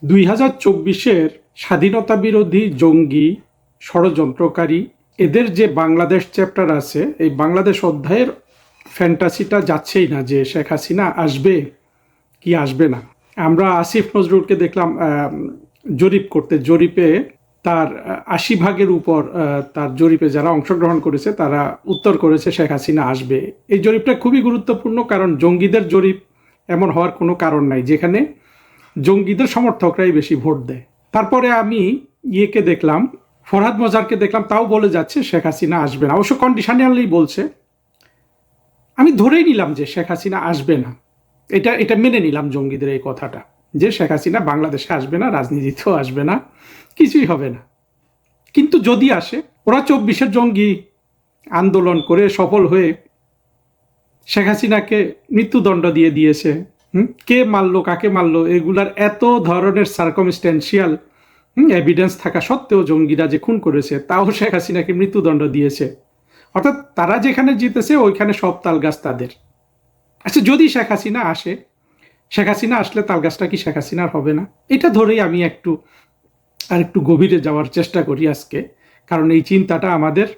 2024-এর স্বাধীনতা বিরোধী জঙ্গি ষড়যন্ত্রকারী এদের যে বাংলাদেশ চ্যাপ্টার আছে, এই বাংলাদেশ অধ্যায়ের ফ্যান্টাসিটা যাচ্ছেই না যে শেখ হাসিনা আসবে কি আসবে না। আমরা আসিফ নজরুলকে দেখলাম জরিপ করতে, জরিপে তার 80 ভাগের উপর তার জরিপে যারা অংশগ্রহণ করেছে তারা উত্তর করেছে শেখ হাসিনা আসবে। এই জরিপটা খুবই গুরুত্বপূর্ণ, কারণ জঙ্গিদের জরিপ এমন হওয়ার কোনো কারণ নাই যেখানে জঙ্গিদের সমর্থকরাই বেশি ভোট দেয়। তারপরে আমি ইয়েকে দেখলাম, ফরহাদ মজারকে দেখলাম, তাও বলে যাচ্ছে শেখ হাসিনা আসবে না, অবশ্য কন্ডিশনালি বলছে। আমি ধরেই নিলাম যে শেখ হাসিনা আসবে না, এটা মেনে নিলাম জঙ্গিদের এই কথাটা, যে শেখ হাসিনা বাংলাদেশে আসবে না, রাজনীতিতেও আসবে না, কিছুই হবে না। কিন্তু যদি আসে, ওরা 24-এর জঙ্গি আন্দোলন করে সফল হয়ে শেখ হাসিনাকে মৃত্যুদণ্ড দিয়ে দিয়েছে। কে মারলো, কাকে মারলো, এগুলার এত ধরনের সার্কমস্ট্যান্সিয়াল এভিডেন্স থাকা সত্ত্বেও জঙ্গিরা যে খুন করেছে, তাও শেখ হাসিনাকে মৃত্যুদণ্ড দিয়েছে। অর্থাৎ তারা যেখানে জিতেছে ওইখানে সব তালগাছ তাদের। আচ্ছা, যদি শেখ হাসিনা আসে, শেখ হাসিনা আসলে তালগাছটা কি শেখ হাসিনার হবে না? এটা ধরেই আমি একটু গভীরে যাওয়ার চেষ্টা করি আজকে, কারণ এই চিন্তাটা আমাদের,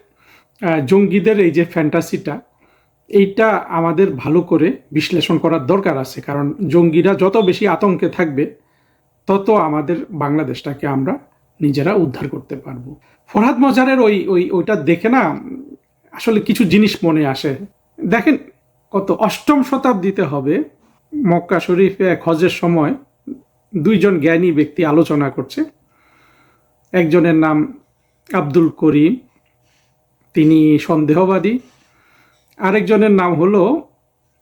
জঙ্গিদের এই যে ফ্যান্টাসিটা, এইটা আমাদের ভালো করে বিশ্লেষণ করার দরকার আছে। কারণ জঙ্গিরা যত বেশি আতঙ্কে থাকবে, তত আমাদের বাংলাদেশটাকে আমরা নিজেরা উদ্ধার করতে পারবো। ফরহাদ মজারের ওইটা দেখে না আসলে কিছু জিনিস মনে আসে। দেখেন, কত 8ম শতাব্দীতে হবে, মক্কা শরীফে এক হজের সময় দুইজন জ্ঞানী ব্যক্তি আলোচনা করছে। একজনের নাম আব্দুল করিম, তিনি সন্দেহবাদী। আরেকজনের নাম হলো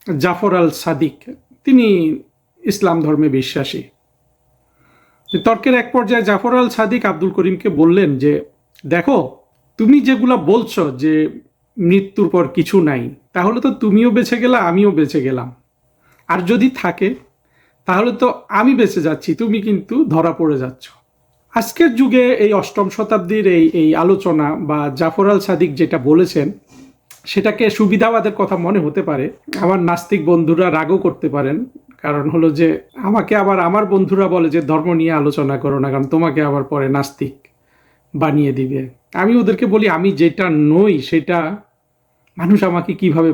জাফর আল সাদিক, তিনি ইসলাম ধর্মে বিশ্বাসী। তর্কের এক পর্যায়ে জাফর আল সাদিক আব্দুল করিমকে বললেন যে, দেখো, তুমি যেগুলো বলছো যে মৃত্যুর পর কিছু নাই, তাহলে তো তুমিও বেঁচে গেলা, আমিও বেঁচে গেলাম। আর যদি থাকে, তাহলে তো আমি বেঁচে যাচ্ছি, তুমি কিন্তু ধরা পড়ে যাচ্ছ। আজকের যুগে এই 8ম শতাব্দীর এই আলোচনা বা জাফর আল সাদিক যেটা বলেছেন, সেটাকে সুবিধাবাদের কথা মনে হতে পারে। আমার নাস্তিক বন্ধুরা রাগও করতে পারেন, কারণ হলো যে আমাকে আবার আমার বন্ধুরা বলে যে ধর্ম নিয়ে আলোচনা করো না, কারণ তোমাকে আবার পরে নাস্তিক বানিয়ে দিবে। আমি ওদেরকে বলি, আমি যেটা নই সেটা মানুষ আমাকে কিভাবে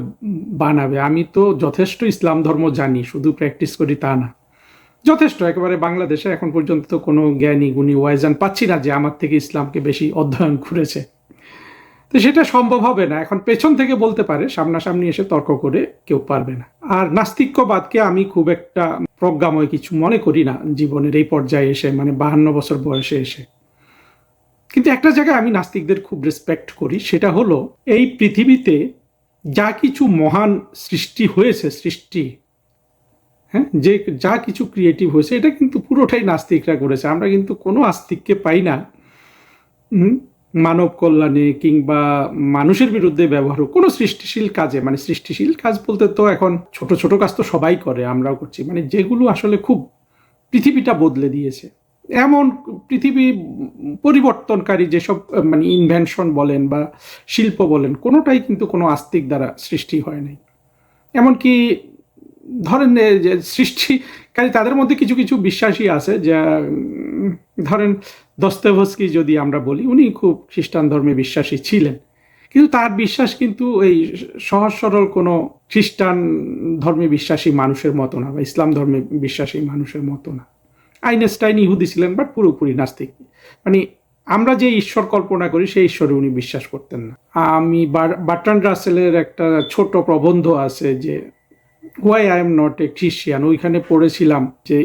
বানাবে? আমি তো যথেষ্ট ইসলাম ধর্ম জানি, শুধু প্র্যাকটিস করি তা না, যথেষ্ট। একেবারে বাংলাদেশে এখন পর্যন্ত তো কোনো জ্ঞানী গুণী ওয়াইজান পাচ্ছি না যে আমার থেকে ইসলামকে বেশি অধ্যয়ন করেছে। তো সেটা সম্ভব হবে না। এখন পেছন থেকে বলতে পারে, সামনাসামনি এসে তর্ক করে কেউ পারবে না। আর নাস্তিক্যবাদকে আমি খুব একটা প্রজ্ঞাময় কিছু মনে করি না জীবনের এই পর্যায়ে এসে, মানে 52 বছর বয়সে এসে। কিন্তু একটা জায়গায় আমি নাস্তিকদের খুব রেসপেক্ট করি, সেটা হলো এই পৃথিবীতে যা কিছু মহান সৃষ্টি হয়েছে, যে যা কিছু ক্রিয়েটিভ হয়েছে, এটা কিন্তু পুরোটাই নাস্তিকরা করেছে। আমরা কিন্তু কোনো আস্তিককে পাই না মানব কল্যাণে কিংবা মানুষের বিরুদ্ধে ব্যবহার কোনো সৃষ্টিশীল কাজে। মানে সৃষ্টিশীল কাজ বলতে তো এখন ছোট ছোট কাজ তো সবাই করে, আমরাও করছি, মানে যেগুলো আসলে খুব পৃথিবীটা বদলে দিয়েছে, এমন পৃথিবী পরিবর্তনকারী যেসব মানে ইনভেনশন বলেন বা শিল্প বলেন, কোনোটাই কিন্তু কোনো আস্তিক দ্বারা সৃষ্টি হয় নাই। এমনকি ধরেন যে সৃষ্টিকারী তাদের মধ্যে কিছু কিছু বিশ্বাসী আছে, যা ধরেন দস্তয়েভস্কি যদি আমরা বলি, উনি খুব খ্রিস্টান ধর্মে বিশ্বাসী ছিলেন, কিন্তু তার বিশ্বাস কিন্তু এই সহজ সরল কোনো খ্রিস্টান ধর্মে বিশ্বাসী মানুষের মতো না, বা ইসলাম ধর্মে বিশ্বাসী মানুষের মতো না। আইনস্টাইন ইহুদি ছিলেন, বাট পুরোপুরি নাস্তিক। মানে আমরা যে ঈশ্বর কল্পনা করি সেই ঈশ্বরে উনি বিশ্বাস করতেন না। আমি বার্ট্রান্ড রাসেলের একটা ছোট প্রবন্ধ আছে যে why I am not a Christian, ওইখানে পড়েছিলাম যে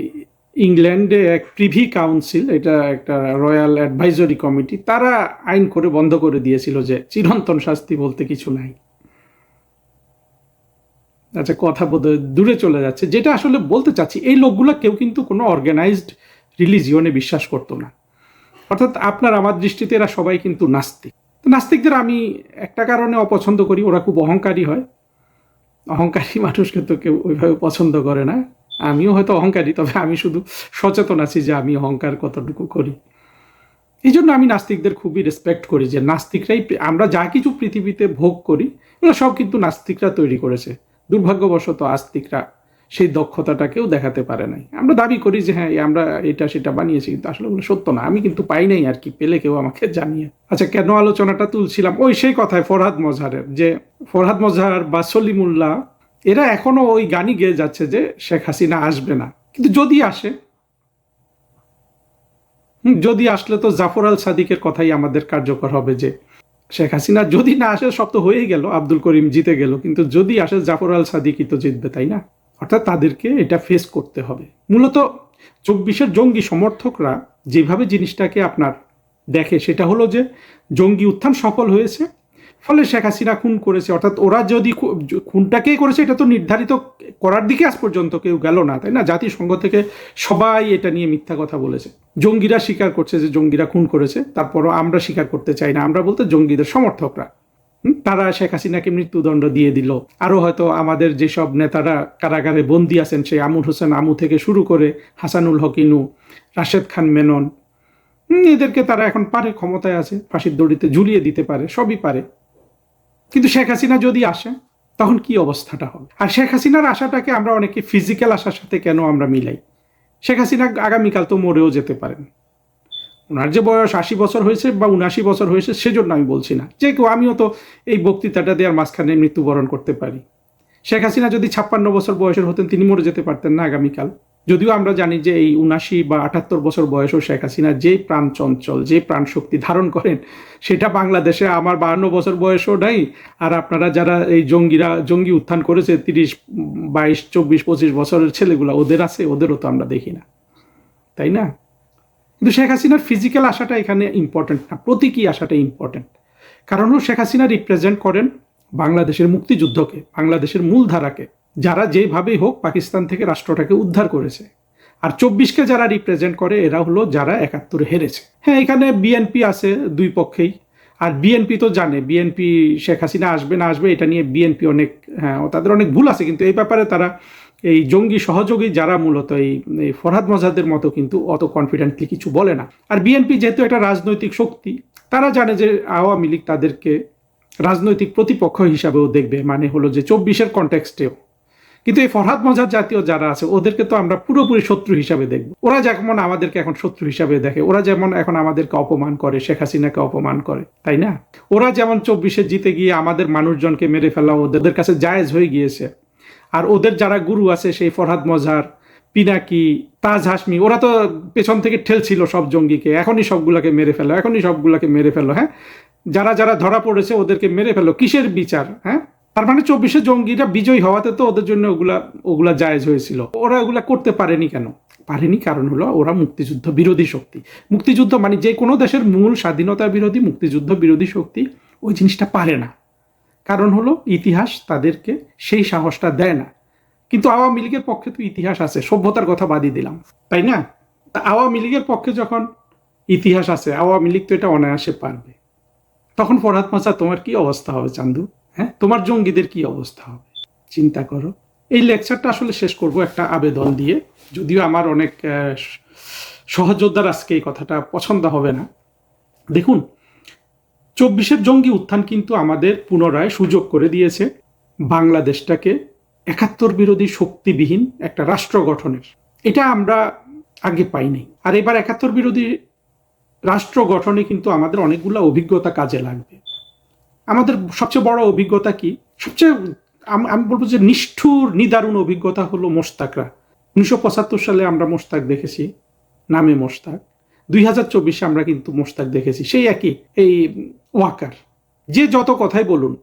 ইংল্যান্ডে এক প্রিভি কাউন্সিল, এটা একটা রয়্যাল অ্যাডভাইজরি কমিটি, তারা আইন করে বন্ধ করে দিয়েছিল যে চিরন্তন শাস্তি বলতে কিছু নাই। আচ্ছা, কথা বোধহয় দূরে চলে যাচ্ছে। যেটা আসলে বলতে চাচ্ছি, এই লোকগুলো কেউ কিন্তু কোনো অর্গানাইজড রিলিজিয়নে বিশ্বাস করতো না। অর্থাৎ আপনার আমার দৃষ্টিতে এরা সবাই কিন্তু নাস্তিক। নাস্তিকদের আমি একটা কারণে অপছন্দ করি, ওরা খুব অহংকারী হয়। অহংকারী মানুষকে তো কেউ ওইভাবে পছন্দ করে না। আমিও হয়তো অহংকারী, তবে আমি শুধু সচেতন আছি যে আমি অহংকার কতটুকু করি। এই জন্য আমি নাস্তিকদের খুবই রেসপেক্ট করি, যে নাস্তিকরাই, আমরা যা কিছু পৃথিবীতে ভোগ করি ওগুলো সব কিন্তু নাস্তিকরা তৈরি করেছে। দুর্ভাগ্যবশত আস্তিকরা সেই দক্ষতাটাকেও দেখাতে পারে নাই। আমরা দাবি করি যে হ্যাঁ আমরা এটা সেটা বানিয়েছি, কিন্তু আসলে ওগুলো সত্য না। আমি কিন্তু পাই নাই আর কি, পেলে কেউ আমাকে জানিয়ে। আচ্ছা, কেন আলোচনাটা তুলছিলাম? ওই সেই কথায় ফরহাদ মজহারের, যে ফরহাদ মজহার বা সলিমুল্লাহ এরা এখনো ওই গানই গেয়ে যাচ্ছে যে শেখ হাসিনা আসবে না। কিন্তু যদি আসে, যদি আসলে তো জাফর আল সাদিকের কথাই আমাদের কার্যকর হবে, যে শেখ হাসিনা যদি না আসে সব তো হয়েই গেল, আব্দুল করিম জিতে গেল, কিন্তু যদি আসে জাফর আল সাদিকই তো জিতবে, তাই না? অর্থাৎ তাদেরকে এটা ফেস করতে হবে। মূলত 24-এর জঙ্গি সমর্থকরা যেভাবে জিনিসটাকে আপনার দেখে, সেটা হলো যে জঙ্গি উত্থান সফল হয়েছে, ফলে শেখ হাসিনা খুন করেছে। অর্থাৎ ওরা যদি খুনটাকেই করেছে, এটা তো নির্ধারিত করার দিকে আজ পর্যন্ত কেউ গেল না, তাই না? জাতিসংঘ থেকে সবাই এটা নিয়ে মিথ্যা কথা বলেছে। জঙ্গিরা স্বীকার করছে যে জঙ্গিরা খুন করেছে, তারপরও আমরা স্বীকার করতে চাই না। আমরা বলতে জঙ্গিদের সমর্থকরা, তারা শেখ হাসিনাকে মৃত্যুদণ্ড দিয়ে দিল। আরও হয়তো আমাদের যেসব নেতারা কারাগারে বন্দী আছেন, সেই আমুর হোসেন আমু থেকে শুরু করে হাসানুল হক ইনু, রাশেদ খান মেনন, এদেরকে তারা এখন পারে, ক্ষমতায় আছে, ফাঁসির দড়িতে ঝুলিয়ে দিতে পারে, সবই পারে। কিন্তু শেখ হাসিনা যদি আসে, তখন কি অবস্থাটা হবে? আর শেখ হাসিনার আশাটাকে আমরা অনেকে ফিজিক্যাল আশার সাথে কেন আমরা মিলাই? শেখ হাসিনা আগামীকাল তো মরেও যেতে পারেন। ওনার যে বয়স 80 বছর হয়েছে বা 79 বছর হয়েছে, সেজন্য আমি বলছি না। যে কেউ, আমিও তো এই বক্তৃতাটা দেওয়ার মাঝখানে মৃত্যুবরণ করতে পারি। শেখ হাসিনা যদি 56 বছর বয়সের হতেন, তিনি মরে যেতে পারতেন না আগামীকাল? যদিও আমরা জানি যে এই 79 বা 78 বছর বয়সও শেখ হাসিনা যে প্রাণ চঞ্চল, যে প্রাণ শক্তি ধারণ করেন, সেটা বাংলাদেশে আমার 52 বছর বয়সও নাই। আর আপনারা যারা এই জঙ্গি উত্থান করেছে 30, 22, 24, 25 বছরের ছেলেগুলা, ওদের আছে? ওদেরও তো আমরা দেখি না, তাই না? কিন্তু শেখ হাসিনার ফিজিক্যাল আশাটা এখানে ইম্পর্টেন্ট না, প্রতীকী আশাটা ইম্পর্টেন্ট। কারণ হলো শেখ হাসিনা রিপ্রেজেন্ট করেন বাংলাদেশের মুক্তিযুদ্ধকে, বাংলাদেশের মূলধারাকে, যারা যেভাবেই হোক পাকিস্তান থেকে রাষ্ট্রটাকে উদ্ধার করেছে। আর 24কে যারা রিপ্রেজেন্ট করে, এরা হলো যারা 71-এ হেরেছে। হ্যাঁ, এখানে বিএনপি আছে দুই পক্ষেই। আর বিএনপি তো জানে, বিএনপি শেখ হাসিনা আসবে না আসবে এটা নিয়ে বিএনপি অনেক, হ্যাঁ তাদের অনেক ভুল আছে, কিন্তু এই ব্যাপারে তারা এই জঙ্গি সহযোগী যারা মূলত এই ফরহাদ মজাদের মতো কিন্তু অত কনফিডেন্টলি কিছু বলে না। আর বিএনপি যেহেতু একটা রাজনৈতিক শক্তি, তারা জানে যে আওয়ামী লীগ তাদেরকে রাজনৈতিক প্রতিপক্ষ হিসাবেও দেখবে, মানে হলো যে 24-এর কনটেক্সটেও। কিন্তু এই ফরহাদ মজার জাতীয় যারা আছে, ওদেরকে তো আমরা পুরোপুরি শত্রু হিসাবে দেখব। ওরা যেমন আমাদেরকে এখন শত্রু হিসাবে দেখে, ওরা যেমন এখন আমাদেরকে অপমান করে, শেখ হাসিনাকে অপমান করে, তাই না? ওরা যেমন 24-এ জিতে গিয়ে আমাদের মানুষজনকে মেরে ফেলা ওদের কাছে জায়েজ হয়ে গিয়েছে। আর ওদের যারা গুরু আছে, সেই ফরহাদ মজহার, পিনাকি, তাজ হাসমি, ওরা তো পেছন থেকে ঠেলছিল সব জঙ্গিকে, এখনই সবগুলাকে মেরে ফেলো, এখনই সবগুলাকে মেরে ফেলো। হ্যাঁ, যারা যারা ধরা পড়েছে ওদেরকে মেরে ফেলো, কিসের বিচার? হ্যাঁ, তার মানে 24-এ জঙ্গিরা বিজয়ী হওয়াতে তো ওদের জন্য ওগুলা জায়েজ হয়েছিল। ওরা ওগুলা করতে পারেনি কেন? পারেনি কারণ হলো ওরা মুক্তিযুদ্ধ বিরোধী শক্তি। মুক্তিযুদ্ধ মানে যে কোনো দেশের মূল স্বাধীনতা বিরোধী, মুক্তিযুদ্ধ বিরোধী শক্তি ওই জিনিসটা পারে না। কারণ হলো ইতিহাস তাদেরকে সেই সাহসটা দেয় না। কিন্তু আওয়ামী লীগের পক্ষে তো ইতিহাস আছে, সভ্যতার কথা বাদই দিলাম, তাই না? আওয়ামী লীগের পক্ষে যখন ইতিহাস আছে, আওয়ামী লীগ তো এটা অনায়াসে পারবে। তখন ফরহাদ মজা তোমার কি অবস্থা হবে চান্দু? হ্যাঁ, তোমার জঙ্গিদের কি অবস্থা হবে? চিন্তা করো। এই লেকচারটা আসলে শেষ করব একটা আবেদন দিয়ে, যদিও আমার অনেক সহযোদ্ধার আজকে এই কথাটা পছন্দ হবে না। দেখুন, 24-এর জঙ্গি উত্থান কিন্তু আমাদের পুনরায় সুযোগ করে দিয়েছে বাংলাদেশটাকে 71 বিরোধী শক্তিবিহীন একটা রাষ্ট্র গঠনের। এটা আমরা আগে পাইনি। আর এবার 71 বিরোধী রাষ্ট্র গঠনে কিন্তু আমাদের অনেকগুলো অভিজ্ঞতা কাজে লাগবে। আমাদের সবচেয়ে বড় অভিজ্ঞতা কি? সবচেয়ে আমি বলবো যে নিষ্ঠুর নিদারুণ অভিজ্ঞতা হলো মোশতাকরা। 1975 সালে আমরা মোশতাক দেখেছি, নামে মোশতাক। 2024-এ আমরা কিন্তু মোশতাক দেখেছি, সেই একই এই ওয়াকার। যে যত কথাই বলুন,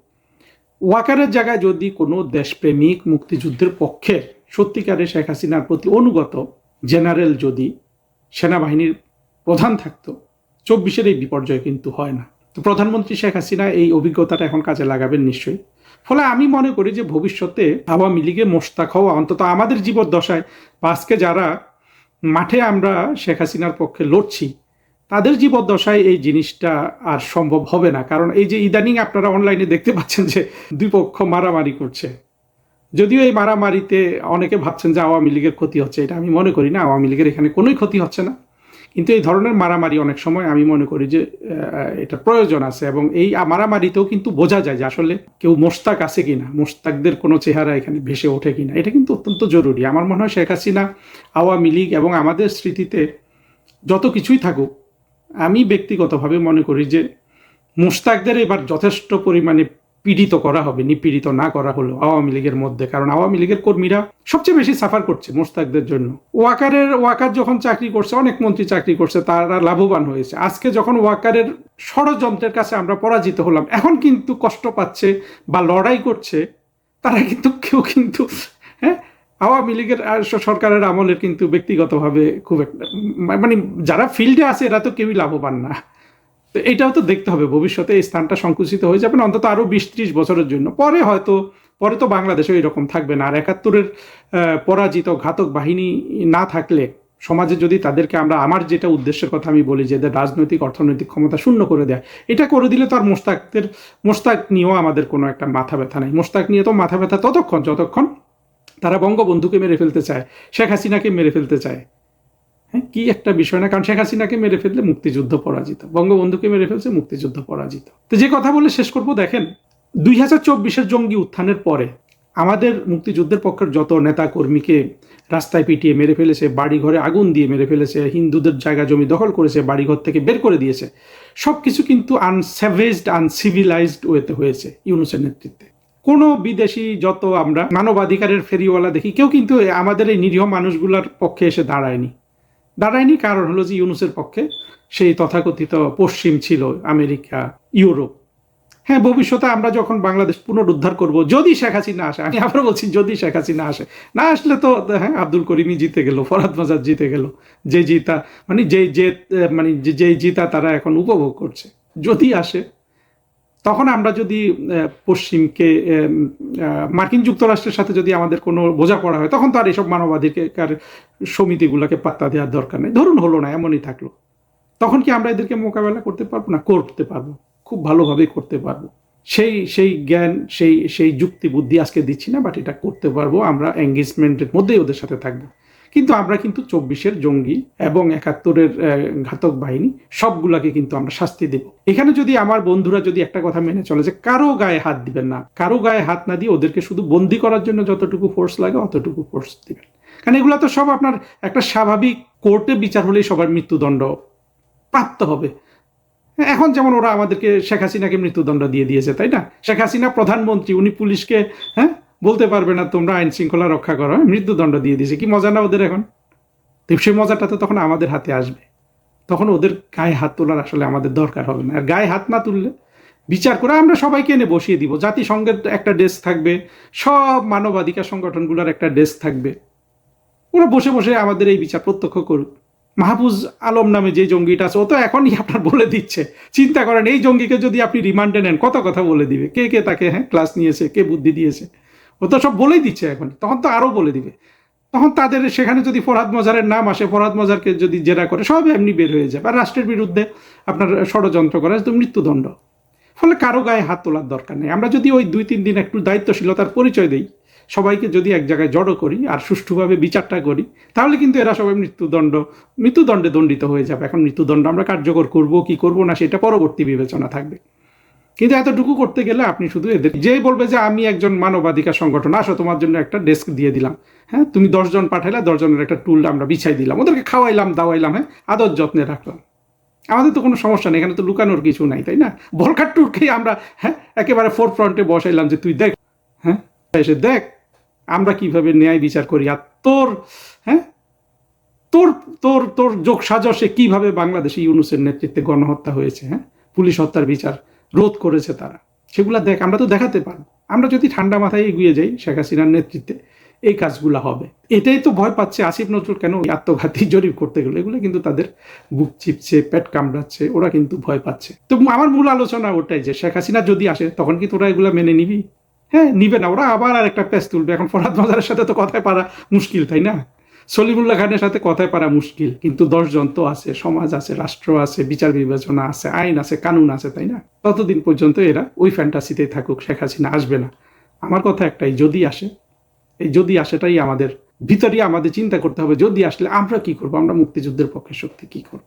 ওয়াকারের জায়গায় যদি কোনো দেশপ্রেমিক, মুক্তিযুদ্ধের পক্ষের, সত্যিকারের শেখ হাসিনার প্রতি অনুগত জেনারেল যদি সেনাবাহিনীর প্রধান থাকতো, 24-এর এই বিপর্যয় কিন্তু হয় না। তো প্রধানমন্ত্রী শেখ হাসিনা এই অভিজ্ঞতাটা এখন কাজে লাগাবেন নিশ্চয়ই। ফলে আমি মনে করি যে ভবিষ্যতে আওয়ামী লীগে মোশতাক হওয়া, অন্তত আমাদের জীবদ্দশায় বা আজকে যারা মাঠে আমরা শেখ হাসিনার পক্ষে লড়ছি, তাদের জীবদ্দশায় এই জিনিসটা আর সম্ভব হবে না। কারণ এই যে ইদানিং আপনারা অনলাইনে দেখতে পাচ্ছেন যে দুই পক্ষ মারামারি করছে, যদিও এই মারামারিতে অনেকে ভাবছেন যে আওয়ামী লীগের ক্ষতি হচ্ছে, এটা আমি মনে করি না। আওয়ামী লীগের এখানে কোনোই ক্ষতি হচ্ছে না। কিন্তু এই ধরনের মারামারি অনেক সময় আমি মনে করি যে এটা প্রয়োজন আছে, এবং এই মারামারিতেও কিন্তু বোঝা যায় যে আসলে কেউ মোশতাক আছে কিনা, মোশতাকদের কোনো চেহারা এখানে ভেসে ওঠে কিনা। এটা কিন্তু অত্যন্ত জরুরি। আমার মনে হয় শেখ হাসিনা, আওয়ামী লীগ এবং আমাদের স্মৃতিতে যত কিছুই থাকুক, আমি ব্যক্তিগতভাবে মনে করি যে মোশতাকদের এবার যথেষ্ট পরিমাণে পীড়িত করা হবে, নিপীড়িত না করা হলো আওয়ামী লীগের মধ্যে। কারণ আওয়ামী লীগের কর্মীরা সবচেয়ে বেশি সাফার করছে মোশতাকদের জন্য। ওয়াকার যখন চাকরি করছে, অনেক মন্ত্রী চাকরি করছে, তারা লাভবান হয়েছে। আজকে যখন ওয়াকারের ষড়যন্ত্রের কাছে আমরা পরাজিত হলাম, এখন কিন্তু কষ্ট পাচ্ছে বা লড়াই করছে তারা কিন্তু কেউ কিন্তু, হ্যাঁ, আওয়ামী লীগের সরকারের আমলের কিন্তু ব্যক্তিগতভাবে খুব একটা, মানে যারা ফিল্ডে আছে এরা তো কেউই লাভবান না। তো এটাও তো দেখতে হবে, ভবিষ্যতে এই স্থানটা সংকুচিত হয়ে যাবে না অন্তত আরো 20-30 বছরের জন্য। পরে তো বাংলাদেশও এরকম থাকবে না। আর 71-এর পরাজিত ঘাতক বাহিনী না থাকলে সমাজে যদি তাদেরকে আমার যেটা উদ্দেশ্যের কথা আমি বলি যে এদের রাজনৈতিক অর্থনৈতিক ক্ষমতা শূন্য করে দেয়, এটা করে দিলে তো আর মোশতাক নিয়েও আমাদের কোনো একটা মাথা ব্যথা নাই। মোশতাক নিয়ে তো মাথা ব্যথা যতক্ষণ তারা বঙ্গবন্ধুকে মেরে ফেলতে চায়, শেখ হাসিনাকে মেরে ফেলতে চায়। হ্যাঁ, কি একটা বিষয় না? কারণ শেখ হাসিনাকে মেরে ফেললে মুক্তিযুদ্ধ পরাজিত, বঙ্গবন্ধুকে মেরে ফেলছে মুক্তিযুদ্ধ পরাজিত। তো যে কথা বলে শেষ করব, দেখেন 2024-এর জঙ্গি উত্থানের পরে আমাদের মুক্তিযুদ্ধের পক্ষের যত নেতা কর্মীকে রাস্তায় পিটিয়ে মেরে ফেলেছে, বাড়িঘরে আগুন দিয়ে মেরে ফেলেছে, হিন্দুদের জায়গা জমি দখল করেছে, বাড়িঘর থেকে বের করে দিয়েছে, সব কিছু কিন্তু আনসেভেজড, আনসিভিলাইজড ওয়েতে হয়েছে ইউনূসের নেতৃত্বে। কোনো বিদেশি যত আমরা মানবাধিকারের ফেরিওয়ালা দেখি, কেউ কিন্তু আমাদের এই নিরীহ মানুষগুলোর পক্ষে এসে দাঁড়ায়নি। কারণ হলো যে ইউনূসের পক্ষে সেই তথাকথিত পশ্চিম ছিল, আমেরিকা, ইউরোপ। হ্যাঁ, ভবিষ্যতে আমরা যখন বাংলাদেশ পুনরুদ্ধার করব, যদি শেখ হাসিনা আসে, আমি আবার বলছি যদি শেখ হাসিনা আসে, না আসলে তো হ্যাঁ আব্দুল করিমই জিতে গেল, ফরহাদ মজাদ জিতে গেল, যে জিতা যেই জিতা তারা এখন উপভোগ করছে। যদি আসে, তখন আমরা যদি পশ্চিমকে, মার্কিন যুক্তরাষ্ট্রের সাথে যদি আমাদের কোনো বোঝাপড়া হয়, তখন তো আর এইসব মানবাধিকার সমিতিগুলোকে পাত্তা দেওয়ার দরকার নেই। ধরুন হলো না, এমনই থাকলো, তখন কি আমরা এদেরকে মোকাবেলা করতে পারবো না? করতে পারবো, খুব ভালোভাবেই করতে পারবো। সেই জ্ঞান, সেই যুক্তি বুদ্ধি আজকে দিচ্ছি না, বাট এটা করতে পারবো। আমরা এঙ্গেজমেন্টের মধ্যেই ওদের সাথে থাকবো। কিন্তু আমরা কিন্তু 24-এর জঙ্গি এবং 71-এর ঘাতক বাহিনী সবগুলাকে কিন্তু আমরা শাস্তি দেব। এখানে যদি আমার বন্ধুরা যদি একটা কথা মেনে চলে যে কারো গায়ে হাত দিবেন না, কারো গায়ে হাত না দিয়ে ওদেরকে শুধু বন্দি করার জন্য যতটুকু ফোর্স লাগে অতটুকু ফোর্স দিবেন। কারণ এগুলো তো সব আপনার একটা স্বাভাবিক কোর্টে বিচার হলেই সবার মৃত্যুদণ্ড প্রাপ্ত হবে। এখন যেমন ওরা আমাদেরকে শেখ হাসিনাকে মৃত্যুদণ্ড দিয়ে দিয়েছে, তাই না? শেখ হাসিনা প্রধানমন্ত্রী, উনি পুলিশকে বলতে পারবে না তোমরা আইন শৃঙ্খলা রক্ষা করো, মৃত্যুদণ্ড দিয়ে দিয়েছে। কি মজা না ওদের এখন? সেই মজাটা তো তখন আমাদের হাতে আসবে। তখন ওদের গায়ে হাত তোলার আসলে আমাদের দরকার হবে না। আর গায়ে হাত না তুললে বিচার করে আমরা সবাইকে এনে বসিয়ে দিব। জাতিসংঘের একটা ডেস্ক থাকবে, সব মানবাধিকার সংগঠনগুলোর একটা ডেস্ক থাকবে, ওরা বসে বসে আমাদের এই বিচার প্রত্যক্ষ করুক। মাহফুজ আলম নামে যে জঙ্গিটা আছে, ও তো এখনই আপনার বলে দিচ্ছে। চিন্তা করেন, এই জঙ্গিকে যদি আপনি রিমান্ডে নেন, কত কথা বলে দিবে, কে তাকে ক্লাস নিয়েছে, কে বুদ্ধি দিয়েছে, ও তো সব বলেই দিচ্ছে এখন। তখন তো আরও বলে দিবে। তখন তাদের সেখানে যদি ফরহাদ মজারের নাম আসে, ফরহাদ মজারকে যদি জেরা করে, সব এমনি বের হয়ে যাবে। আর রাষ্ট্রের বিরুদ্ধে আপনার ষড়যন্ত্র করা তো মৃত্যুদণ্ড। ফলে কারো গায়ে হাত তোলার দরকার নেই। আমরা যদি ওই 2-3 দিন একটু দায়িত্বশীলতার পরিচয় দিই, সবাইকে যদি এক জায়গায় জড়ো করি আর সুষ্ঠুভাবে বিচারটা করি, তাহলে কিন্তু এরা সবাই মৃত্যুদণ্ডে দণ্ডিত হয়ে যাবে। এখন মৃত্যুদণ্ড আমরা কার্যকর করব কি করব না সেটা পরবর্তী বিবেচনা থাকবে। কিন্তু এতটুকু করতে গেলে আপনি শুধু এদের যেই বলবে যে আমি একজন মানবাধিকার সংগঠন, আসো তোমার জন্য একটা ডেস্ক দিয়ে দিলাম, হ্যাঁ তুমি 10 জন পাঠাইলা, 10 জনের একটা টুল আমরা বিছাই দিলাম, ওদেরকে খাওয়াইলাম দাওয়াইলাম, হ্যাঁ আদর যত্নে রাখলাম, আমাদের তো কোনো সমস্যা নেই, এখানে তো লুকানোর কিছু নাই, তাই না? ভলকার টুরকেই আমরা একেবারে ফোরফ্রন্টে বসাইলাম যে তুই দেখ, এসে দেখ আমরা কিভাবে ন্যায় বিচার করি। আর তোর তোর তোর তোর যোগ সাজসে কিভাবে বাংলাদেশে ইউনূসের নেতৃত্বে গণহত্যা হয়েছে, পুলিশ হত্যার বিচার রোধ করেছে তারা, সেগুলা দেখ। আমরা তো দেখাতে পারবো। আমরা যদি ঠান্ডা মাথায় এগিয়ে যাই, শেখ হাসিনার নেতৃত্বে এই কাজগুলো হবে। এটাই তো ভয় পাচ্ছে আসিফ নজরুল, কেন আত্মঘাতী জরিপ করতে গেলো, এগুলো কিন্তু তাদের বুক চিপছে, পেট কামড়াচ্ছে, ওরা কিন্তু ভয় পাচ্ছে। তো আমার মূল আলোচনা ওটাই যে শেখ হাসিনা যদি আসে, তখন কি তোরা এগুলো মেনে নিবি? নিবে না, ওরা আবার আর একটা পেস তুলবে। এখন ফরহাদ মজারের সাথে তো কথায় পারা মুশকিল, তাই না? সলিমুল্লাহ খানের সাথে কথায় পারা মুশকিল, কিন্তু 10 জন তো আছে, সমাজ আছে, রাষ্ট্র আছে, বিচার বিবেচনা আছে, আইন আছে, কানুন আছে, তাই না? ততদিন পর্যন্ত এরা ওই ফ্যান্টাসিতেই থাকুক, শেখ হাসিনা আসবে না। আমার কথা একটাই, যদি আসে, এই যদি আসাটাই আমাদের ভিতরে আমাদের চিন্তা করতে হবে, যদি আসলে আমরা কি করব, আমরা মুক্তিযুদ্ধের পক্ষে শক্তি কি করব।